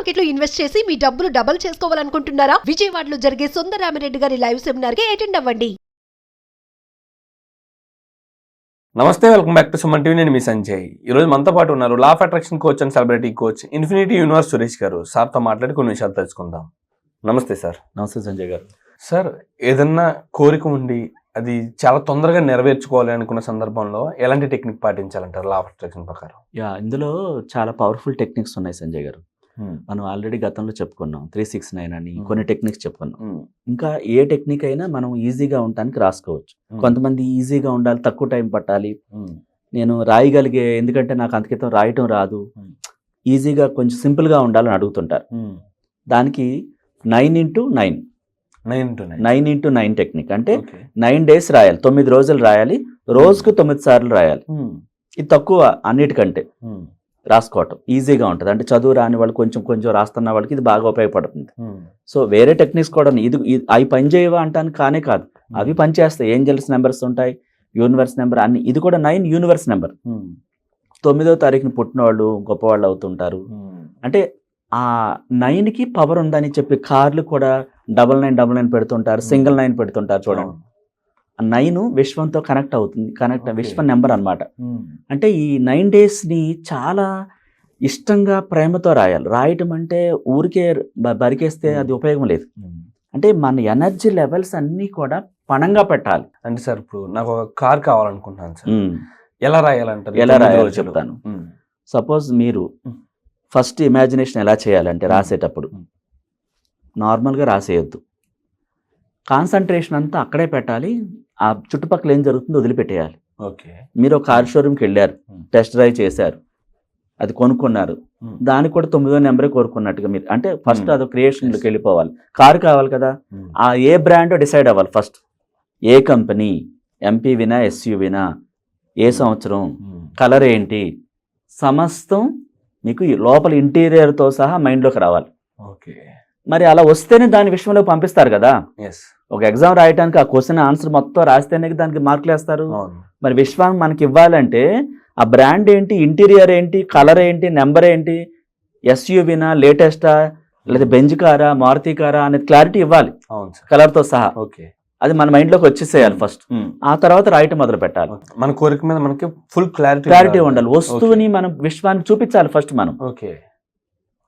Market లో invest చేసి మీ డబ్బులు డబుల్ చేసుకోవాలనుకుంటున్నారా? విజయవాడలో జరిగే సుందరరామిరెడ్డి గారి లైవ్ సెమినార్ కి అటెండ్ అవ్వండి. నమస్తే, welcome back to Suman TV. నేను మీ సంజయ్. ఈరోజు మనతో పాటు ఉన్నారు law of attraction coach and celebrity coach infinity universe Suresh గారు. సార్తో మాట్లాడి కొన్ని విషయాలు తెలుసుకుందాం. నమస్తే సార్. నమస్తే సంజయ్ గారు. సార్, ఏదన్నా కోరిక ఉండి అది చాలా తొందరగా నెరవేర్చుకోవాలి అనుకున్న సందర్భంలో ఎలాంటి టెక్నిక్ పాటించాలంటారు లా ఆఫ్ అట్రాక్షన్ ప్రకారం? ఇందులో చాలా పవర్ఫుల్ టెక్నిక్స్ ఉన్నాయి సంజయ్ గారు. మనం ఆల్రెడీ గతంలో చెప్పుకున్నాం 369 అని కొన్ని టెక్నిక్స్ చెప్పుకున్నాం. ఇంకా ఏ టెక్నిక్ అయినా మనం ఈజీగా ఉండటానికి రాసుకోవచ్చు. కొంతమంది ఈజీగా ఉండాలి, తక్కువ టైం పట్టాలి, నేను రాయగలిగే, ఎందుకంటే నాకు అంతకితం రాయటం రాదు, ఈజీగా కొంచెం సింపుల్గా ఉండాలని అడుగుతుంటారు. దానికి 9x9 టెక్నిక్ అంటే 9 days రాయాలి, 9 రోజులు రాయాలి, రోజుకు 9 సార్లు రాయాలి. ఇది తక్కువ అన్నిటికంటే రాసుకోవటం ఈజీగా ఉంటుంది. అంటే చదువు రాని వాళ్ళు కొంచెం కొంచెం రాస్తున్న వాళ్ళకి ఇది బాగా ఉపయోగపడుతుంది. సో వేరే టెక్నిక్స్ కూడా ఇది అవి పని చేయవా అంటానికి కానే కాదు, అవి పనిచేస్తాయి. ఏంజల్స్ నెంబర్స్ ఉంటాయి, యూనివర్స్ నెంబర్ అన్ని. ఇది కూడా 9 యూనివర్స్ నెంబర్. 9వ తారీఖున పుట్టిన వాళ్ళు గొప్పవాళ్ళు అవుతుంటారు. అంటే ఆ 9కి పవర్ ఉందని చెప్పి కార్లు కూడా 9999 పెడుతుంటారు, సింగిల్ 9 పెడుతుంటారు. చూడండి, 9 విశ్వంతో కనెక్ట్ అవుతుంది, విశ్వ నెంబర్ అనమాట. అంటే ఈ 9 daysని చాలా ఇష్టంగా ప్రేమతో రాయాలి. రాయటం అంటే ఊరికే బరికేస్తే అది ఉపయోగం లేదు. అంటే మన ఎనర్జీ లెవెల్స్ అన్నీ కూడా పణంగా పెట్టాలి. అంటే సార్, ఇప్పుడు నాకు ఒక కార్ కావాలనుకుంటున్నాను సార్, ఎలా రాయాలంటారు? ఎలా రాయాలో చెప్తాను. సపోజ్ మీరు ఫస్ట్ ఇమాజినేషన్ ఎలా చేయాలంటే, రాసేటప్పుడు నార్మల్గా రాసేయొద్దు, కాన్సన్ట్రేషన్ అంతా అక్కడే పెట్టాలి. ఆ చుట్టుపక్కల ఏం జరుగుతుందో వదిలిపెట్టేయాలి. మీరు ఒక కార్ షోరూమ్కి వెళ్ళారు, టెస్ట్ డ్రైవ్ చేశారు, అది కొనుక్కున్నారు, దానికి కూడా 9వ నెంబరే కోరుకున్నట్టుగా మీరు, అంటే ఫస్ట్ అది క్రియేషన్లోకి వెళ్ళిపోవాలి. కారు కావాలి కదా, ఆ ఏ బ్రాండో డిసైడ్ అవ్వాలి ఫస్ట్. ఏ కంపెనీ, ఎంపీవినా ఎస్యూవినా, ఏ సంవత్సరం, కలర్ ఏంటి, సమస్తం మీకు లోపల ఇంటీరియర్తో సహా మైండ్లోకి రావాలి. మరి అలా వస్తేనే దాని విషయంలో పంపిస్తారు కదా. ఒక ఎగ్జామ్ రాయడానికి ఆ క్వశ్చన్ ఆన్సర్ మొత్తం రాస్తేనే దానికి మార్కులు వేస్తారు. మరి విశ్వాన్ని మనకి ఇవ్వాలంటే ఆ బ్రాండ్ ఏంటి, ఇంటీరియర్ ఏంటి, కలర్ ఏంటి, నెంబర్ ఏంటి, ఎస్యూవినా, లేటెస్టా, లేదా బెంజ్ కారా, మారుతి కారా అనేది క్లారిటీ ఇవ్వాలి కలర్తో సహా. అది మన మైండ్లోకి వచ్చేసేయాలి ఫస్ట్. ఆ తర్వాత రాయటం మొదలు పెట్టాలి. మన కోరిక మీద మనకి ఫుల్ క్లారిటీ ఉండాలి. వస్తువుని మనం విశ్వానికి చూపించాలి ఫస్ట్ మనం.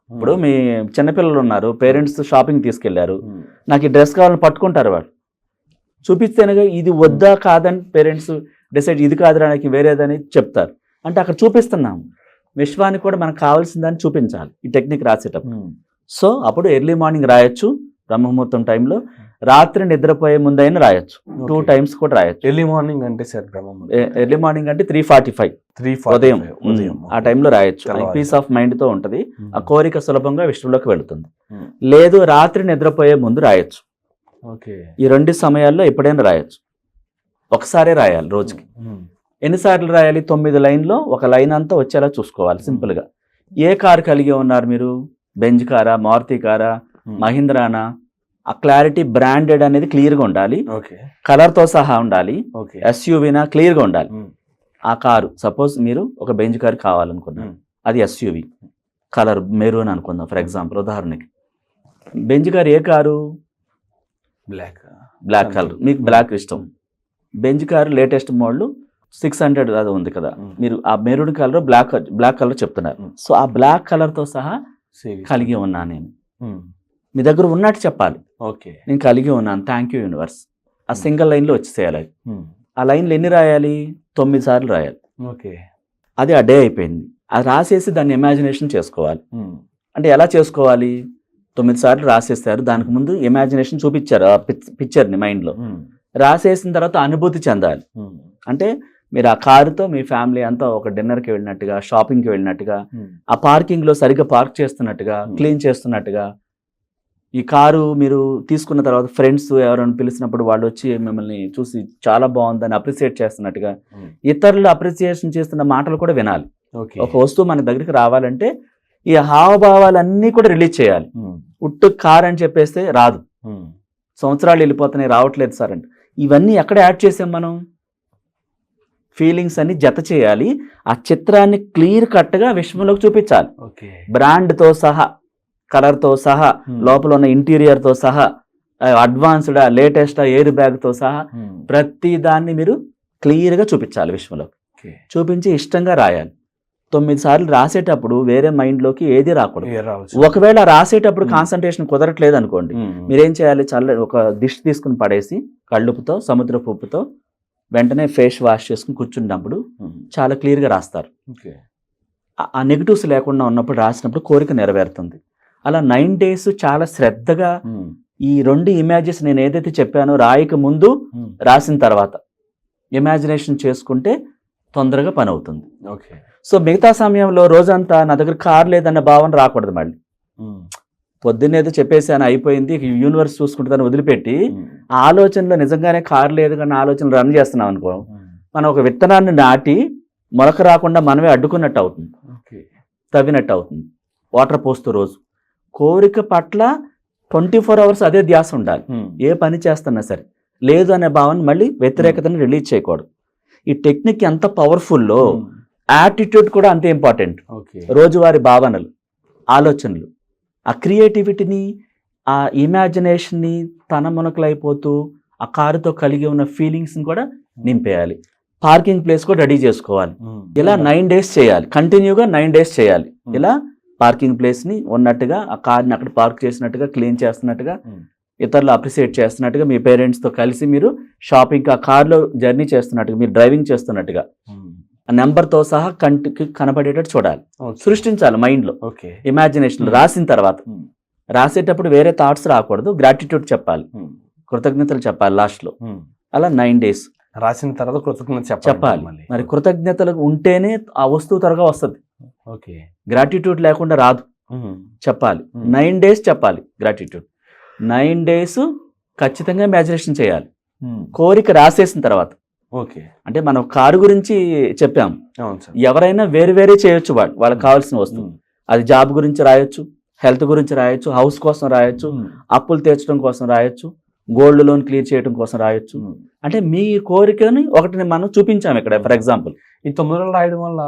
ఇప్పుడు మీ చిన్నపిల్లలు ఉన్నారు, పేరెంట్స్ షాపింగ్ తీసుకెళ్లారు, నాకు ఈ డ్రెస్ కావాలని పట్టుకుంటారు. వాళ్ళు చూపిస్తేనే ఇది వద్దా కాదని పేరెంట్స్ డిసైడ్, ఇది కాదురా నాకు వేరేదని చెప్తారు. అంటే అక్కడ చూపిస్తున్నాము, విశ్వానికి కూడా మనకు కావాల్సిందని చూపించాలి ఈ టెక్నిక్ రాసేటప్పుడు. సో అప్పుడు ఎర్లీ మార్నింగ్ రాయొచ్చు, బ్రహ్మముహూర్తం టైంలో, రాత్రి నిద్రపోయే ముందైనా రాయొచ్చు, 2 times కూడా రాయొచ్చు. ఎర్లీ మార్నింగ్ అంటే సార్, ఎర్లీ మార్నింగ్ అంటే 3:45 ఉదయం ఆ టైంలో రాయొచ్చు. పీస్ ఆఫ్ మైండ్ తో ఉంటది, ఆ కోరిక సులభంగా విష్ణులోకి వెళుతుంది. లేదు రాత్రి నిద్రపోయే ముందు రాయొచ్చు. ఈ 2 సమయాల్లో ఎప్పుడైనా రాయొచ్చు. ఒకసారే రాయాలి రోజుకి. ఎన్నిసార్లు రాయాలి? 9 లైన్లో ఒక లైన్ అంతా వచ్చేలా చూసుకోవాలి సింపుల్ గా. ఏ కారు కలిగి ఉన్నారు మీరు? బెంజ్ కారా, మారుతి కారా, మహీంద్రానా? ఆ క్లారిటీ, బ్రాండెడ్ అనేది క్లియర్గా ఉండాలి, కలర్తో సహా ఉండాలి, ఎస్యూవీనా క్లియర్గా ఉండాలి. ఆ కారు సపోజ్ మీరు ఒక బెంజ్ కారు కావాలనుకున్నారు, అది ఎస్యూవీ, కలర్ మెరూన్ అనుకుందాం ఫర్ ఎగ్జాంపుల్, ఉదాహరణకి. బెంజ్ కారు ఏ కారు? బ్లాక్ కలర్, మీకు బ్లాక్ ఇష్టం. బెంజ్ కారు లేటెస్ట్ మోడల్ 600 అది ఉంది కదా, మీరు ఆ మెరూన్ కలర్, బ్లాక్ కలర్ చెప్తున్నారు. సో ఆ బ్లాక్ కలర్తో సహా కలిగి ఉన్నా నేను, మీ దగ్గర ఉన్నట్టు చెప్పాలి. నేను కలిగి ఉన్నాను, థ్యాంక్ యూ యూనివర్స్. ఆ సింగిల్ లైన్లో వచ్చేసేయాలి. ఆ లైన్లు ఎన్ని రాయాలి? 9 సార్లు రాయాలి. అది ఆ డే అయిపోయింది. అది రాసేసి దాన్ని ఇమాజినేషన్ చేసుకోవాలి. అంటే ఎలా చేసుకోవాలి? 9 సార్లు రాసేస్తారు, దానికి ముందు ఇమాజినేషన్ చూపించారు ఆ పిక్చర్ని మైండ్లో. రాసేసిన తర్వాత అనుభూతి చెందాలి. అంటే మీరు ఆ కారుతో మీ ఫ్యామిలీ అంతా ఒక డిన్నర్కి వెళ్ళినట్టుగా, షాపింగ్కి వెళ్ళినట్టుగా, ఆ పార్కింగ్లో సరిగ్గా పార్క్ చేస్తున్నట్టుగా, క్లీన్ చేస్తున్నట్టుగా, ఈ కారు మీరు తీసుకున్న తర్వాత ఫ్రెండ్స్ ఎవరైనా పిలిచినప్పుడు వాళ్ళు వచ్చి మిమ్మల్ని చూసి చాలా బాగుందని అప్రిసియేట్ చేస్తున్నట్టుగా, ఇతరులు అప్రిసియేషన్ చేస్తున్న మాటలు కూడా వినాలి. ఒక వస్తువు మన దగ్గరికి రావాలంటే ఈ హావభావాలన్నీ కూడా రిలీజ్ చేయాలి. ఉట్టు కార్ అని చెప్పేస్తే రాదు, సంవత్సరాలు వెళ్ళిపోతున్నాయి రావట్లేదు సార్ అంటే, ఇవన్నీ ఎక్కడ యాడ్ చేసాం మనం? ఫీలింగ్స్ అన్ని జత చేయాలి. ఆ చిత్రాన్ని క్లియర్ కట్గా విశ్వంలోకి చూపించాలి, బ్రాండ్తో సహా, కలర్తో సహా, లోపల ఉన్న ఇంటీరియర్తో సహా, అడ్వాన్స్డా, లేటెస్టా, ఎయిర్ బ్యాగ్తో సహా ప్రతి దాన్ని మీరు క్లియర్గా చూపించాలి విశ్వంలో. చూపించి ఇష్టంగా రాయాలి. 9 సార్లు రాసేటప్పుడు వేరే మైండ్లోకి ఏది రాకూడదు. ఒకవేళ రాసేటప్పుడు కాన్సన్ట్రేషన్ కుదరట్లేదు అనుకోండి, మీరేం చేయాలి, ఒక దిష్ తీసుకుని పడేసి కళ్ళుపుతో, సముద్రపు ఉప్పుతో వెంటనే ఫేస్ వాష్ చేసుకుని కూర్చున్నప్పుడు చాలా క్లియర్గా రాస్తారు. ఆ నెగిటివ్స్ లేకుండా ఉన్నప్పుడు రాసినప్పుడు కోరిక నెరవేరుతుంది. అలా 9 days చాలా శ్రద్ధగా ఈ 2 ఇమేజెస్ నేను ఏదైతే చెప్పానో రాయక ముందు, రాసిన తర్వాత ఇమాజినేషన్ చేసుకుంటే తొందరగా పని అవుతుంది. సో మిగతా సమయంలో రోజంతా నా దగ్గర కార్ లేదన్న భావన రాకూడదు. మళ్ళీ పొద్దున్నేదో చెప్పేసాను అయిపోయింది, యూనివర్స్ చూసుకుంటుందని వదిలిపెట్టి ఆ ఆలోచనలో నిజంగానే కార్ లేదు కానీ ఆలోచన రన్ చేస్తున్నాం అనుకో, మనం ఒక విత్తనాన్ని నాటి మొలక రాకుండా మనమే అడ్డుకున్నట్టు అవుతుంది, తవ్వినట్టు అవుతుంది. వాటర్ పోస్తూ రోజు కోరిక పట్ల 24 hours అదే ధ్యాస ఉండాలి. ఏ పని చేస్తున్నా సరే లేదు అనే భావన మళ్ళీ వ్యతిరేకతను రిలీజ్ చేయకూడదు. ఈ టెక్నిక్ ఎంత పవర్ఫుల్లో యాటిట్యూడ్ కూడా అంతే ఇంపార్టెంట్. రోజువారీ భావనలు, ఆలోచనలు, ఆ క్రియేటివిటీని, ఆ ఇమాజినేషన్ని తన మునకలైపోతూ ఆ కారుతో కలిగి ఉన్న ఫీలింగ్స్ని కూడా నింపేయాలి. పార్కింగ్ ప్లేస్ కూడా రెడీ చేసుకోవాలి. ఇలా 9 days చేయాలి, కంటిన్యూగా 9 days చేయాలి. ఇలా పార్కింగ్ ప్లేస్ని ఉన్నట్టుగా, ఆ కార్ని అక్కడ పార్క్ చేసినట్టుగా, క్లీన్ చేస్తున్నట్టుగా, ఇతరులు అప్రిషియేట్ చేస్తున్నట్టుగా, మీ పేరెంట్స్తో కలిసి మీరు షాపింగ్, ఆ కార్లో జర్నీ చేస్తున్నట్టుగా, మీరు డ్రైవింగ్ చేస్తున్నట్టుగా ఆ నెంబర్తో సహా కంటికి కనబడేటట్టు చూడాలి, సృష్టించాలి మైండ్లో. ఇమాజినేషన్ రాసిన తర్వాత, రాసేటప్పుడు వేరే థాట్స్ రాకూడదు, గ్రాటిట్యూడ్ చెప్పాలి, కృతజ్ఞతలు చెప్పాలి లాస్ట్లో. అలా 9 days రాసిన తర్వాత కృతజ్ఞత చెప్పాలి. మరి కృతజ్ఞతలు ఉంటేనే ఆ వస్తువు త్వరగా వస్తుంది. గ్రాటిట్యూడ్ లేకుండా రాదు. చెప్పాలి, 9 days చెప్పాలి గ్రాటిట్యూడ్. 9 days ఖచ్చితంగా ఇమాజినేషన్ చేయాలి. కోరిక రాసేసిన తర్వాత, అంటే మనం కారు గురించి చెప్పాం, ఎవరైనా వేరు చేయొచ్చు, వాళ్ళకి కావాల్సిన వస్తువు. అది జాబ్ గురించి రాయొచ్చు, హెల్త్ గురించి రాయొచ్చు, హౌస్ కోసం రాయొచ్చు, అప్పులు తీర్చడం కోసం రాయొచ్చు, గోల్డ్ లోన్ క్లియర్ చేయడం కోసం రాయొచ్చు. అంటే మీ కోరికని ఒకటిని మనం చూపించాము ఇక్కడ. ఫర్ ఎగ్జాంపుల్, ఈ 9 రోజులు రాయడం వల్ల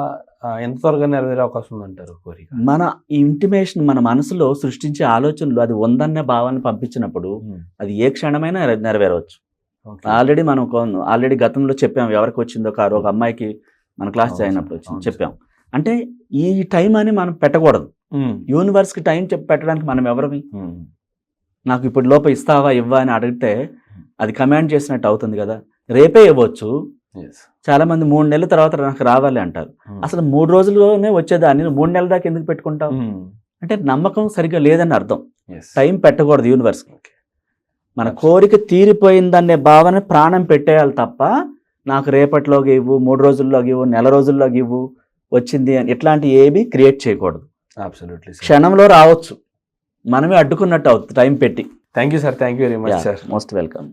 ఎంత త్వరగా నెరవేరే అవకాశం ఉందంటారు కోరిక? మన ఇంటిమేషన్, మన మనసులో సృష్టించే ఆలోచనలు అది ఉందన్న భావాన్ని పంపించినప్పుడు అది ఏ క్షణమైనా నెరవేరవచ్చు. ఆల్రెడీ గతంలో చెప్పాం, ఎవరికి వచ్చిందో కారు, ఒక అమ్మాయికి మన క్లాస్ అయినప్పుడు వచ్చింది చెప్పాం. అంటే ఈ టైం అని మనం పెట్టకూడదు. యూనివర్స్కి టైం పెట్టడానికి మనం ఎవరివి? నాకు ఇప్పుడు లోపల ఇస్తావా ఇవ్వా అని అడిగితే అది కమాండ్ చేసినట్టు అవుతుంది కదా. రేపే ఇవ్వచ్చు. చాలా మంది 3 నెలల తర్వాత నాకు రావాలి అంటారు. అసలు 3 రోజుల్లోనే వచ్చేదాన్ని 3 నెలల దాకా ఎందుకు పెట్టుకుంటావు? అంటే నమ్మకం సరిగ్గా లేదని అర్థం. టైం పెట్టకూడదు యూనివర్స్. మన కోరిక తీరిపోయిందనే భావన ప్రాణం పెట్టేయాలి తప్ప, నాకు రేపటిలోకి ఇవ్వు, 3 రోజుల్లోకి ఇవ్వు, నెల రోజుల్లోకి ఇవ్వు, వచ్చింది అని ఇట్లాంటి ఏవి క్రియేట్ చేయకూడదు. అబ్సల్యూట్లీ. క్షణంలో రావచ్చు, మనమే అడ్డుకున్నట్టు అవుతుంది టైం పెట్టి. Thank you sir, thank you very much sir. Most welcome.